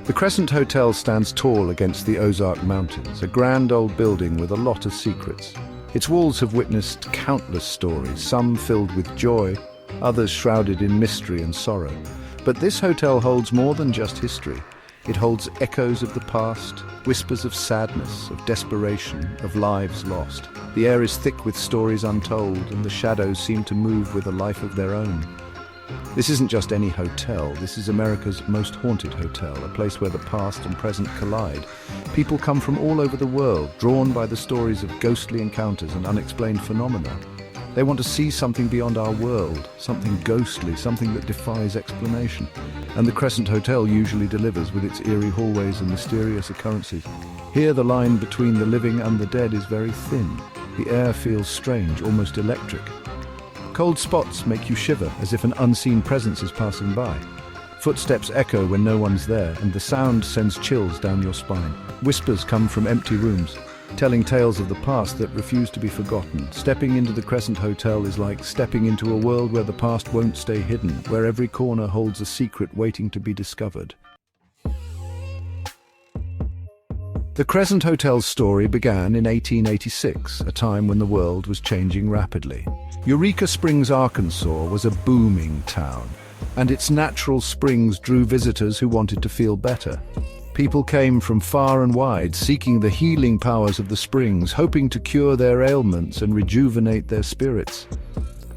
The Crescent Hotel stands tall against the Ozark Mountains, a grand old building with a lot of secrets. Its walls have witnessed countless stories, some filled with joy, others shrouded in mystery and sorrow. But this hotel holds more than just history. It holds echoes of the past, whispers of sadness, of desperation, of lives lost. The air is thick with stories untold, and the shadows seem to move with a life of their own. This isn't just any hotel, this is America's most haunted hotel, a place where the past and present collide. People come from all over the world, drawn by the stories of ghostly encounters and unexplained phenomena. They want to see something beyond our world, something ghostly, something that defies explanation. And the Crescent Hotel usually delivers with its eerie hallways and mysterious occurrences. Here the line between the living and the dead is very thin. The air feels strange, almost electric. Cold spots make you shiver as if an unseen presence is passing by. Footsteps echo when no one's there, and the sound sends chills down your spine. Whispers come from empty rooms, telling tales of the past that refuse to be forgotten. Stepping into the Crescent Hotel is like stepping into a world where the past won't stay hidden, where every corner holds a secret waiting to be discovered. The Crescent Hotel's story began in 1886, a time when the world was changing rapidly. Eureka Springs, Arkansas was a booming town, and its natural springs drew visitors who wanted to feel better. People came from far and wide, seeking the healing powers of the springs, hoping to cure their ailments and rejuvenate their spirits.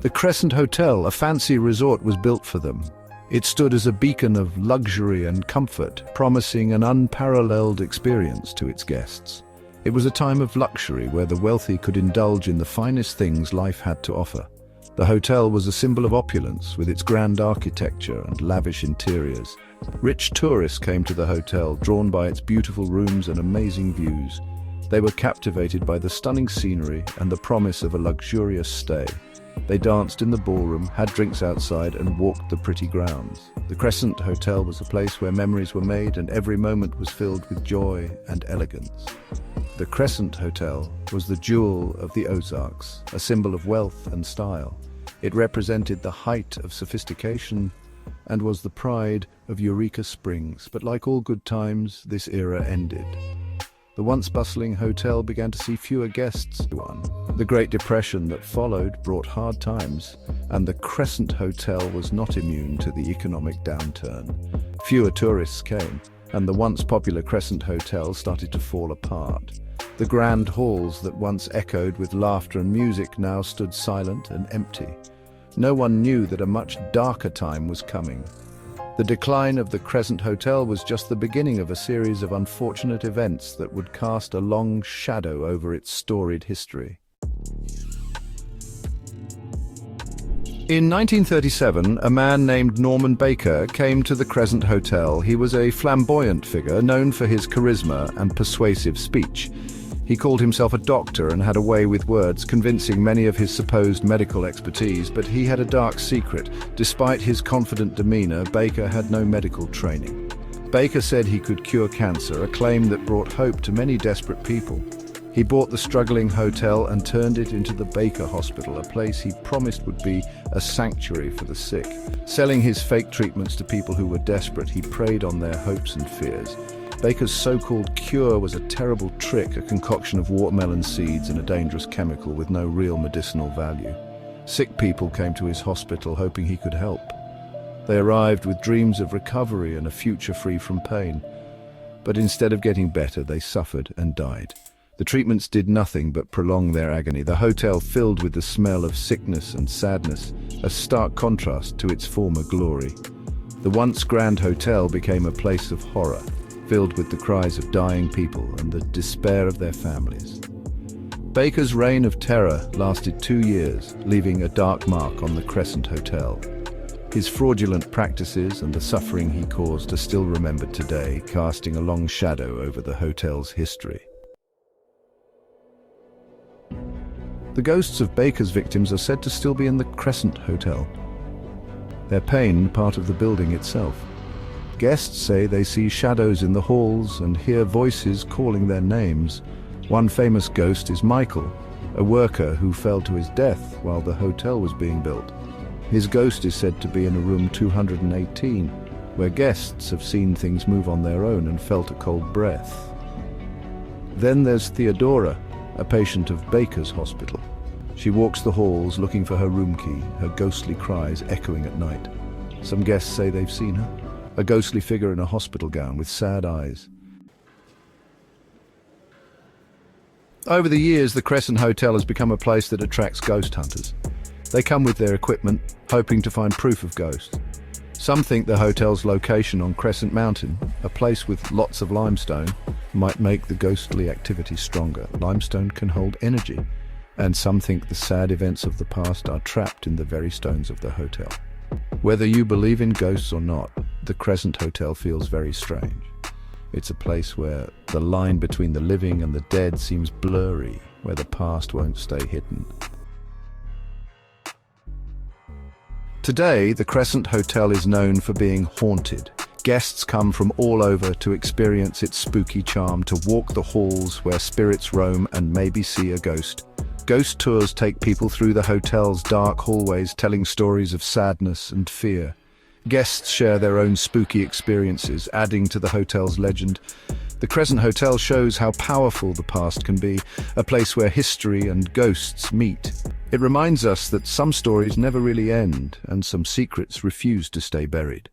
The Crescent Hotel, a fancy resort, was built for them. It stood as a beacon of luxury and comfort, promising an unparalleled experience to its guests. It was a time of luxury where the wealthy could indulge in the finest things life had to offer. The hotel was a symbol of opulence, with its grand architecture and lavish interiors. Rich tourists came to the hotel, drawn by its beautiful rooms and amazing views. They were captivated by the stunning scenery and the promise of a luxurious stay. They danced in the ballroom, had drinks outside, and walked the pretty grounds. The Crescent Hotel was a place where memories were made and every moment was filled with joy and elegance. The Crescent Hotel was the jewel of the Ozarks, a symbol of wealth and style. It represented the height of sophistication and was the pride of Eureka Springs. But like all good times, this era ended. The once bustling hotel began to see fewer guests. The Great Depression that followed brought hard times, and the Crescent Hotel was not immune to the economic downturn. Fewer tourists came, and the once popular Crescent Hotel started to fall apart. The grand halls that once echoed with laughter and music now stood silent and empty. No one knew that a much darker time was coming. The decline of the Crescent Hotel was just the beginning of a series of unfortunate events that would cast a long shadow over its storied history. In 1937, a man named Norman Baker came to the Crescent Hotel. He was a flamboyant figure, known for his charisma and persuasive speech. He called himself a doctor and had a way with words, convincing many of his supposed medical expertise, but he had a dark secret. Despite his confident demeanor, Baker had no medical training. Baker said he could cure cancer, a claim that brought hope to many desperate people. He bought the struggling hotel and turned it into the Baker Hospital, a place he promised would be a sanctuary for the sick. Selling his fake treatments to people who were desperate, he preyed on their hopes and fears. Baker's so-called cure was a terrible trick, a concoction of watermelon seeds and a dangerous chemical with no real medicinal value. Sick people came to his hospital hoping he could help. They arrived with dreams of recovery and a future free from pain. But instead of getting better, they suffered and died. The treatments did nothing but prolong their agony. The hotel filled with the smell of sickness and sadness, a stark contrast to its former glory. The once grand hotel became a place of horror, filled with the cries of dying people and the despair of their families. Baker's reign of terror lasted 2 years, leaving a dark mark on the Crescent Hotel. His fraudulent practices and the suffering he caused are still remembered today, casting a long shadow over the hotel's history. The ghosts of Baker's victims are said to still be in the Crescent Hotel, their pain part of the building itself. Guests say they see shadows in the halls and hear voices calling their names. One famous ghost is Michael, a worker who fell to his death while the hotel was being built. His ghost is said to be in a room 218. where guests have seen things move on their own and felt a cold breath. Then there's Theodora, a patient of Baker's Hospital. She walks the halls looking for her room key, her ghostly cries echoing at night. Some guests say they've seen her, a ghostly figure in a hospital gown with sad eyes. Over the years, the Crescent Hotel has become a place that attracts ghost hunters. They come with their equipment, hoping to find proof of ghosts. Some think the hotel's location on Crescent Mountain, a place with lots of limestone, might make the ghostly activity stronger. Limestone can hold energy, and some think the sad events of the past are trapped in the very stones of the hotel. Whether you believe in ghosts or not, the Crescent Hotel feels very strange. It's a place where the line between the living and the dead seems blurry, where the past won't stay hidden. Today, the Crescent Hotel is known for being haunted. Guests come from all over to experience its spooky charm, to walk the halls where spirits roam and maybe see a ghost. Ghost tours take people through the hotel's dark hallways, telling stories of sadness and fear. Guests share their own spooky experiences, adding to the hotel's legend. The Crescent Hotel shows how powerful the past can be, a place where history and ghosts meet. It reminds us that some stories never really end, and some secrets refuse to stay buried.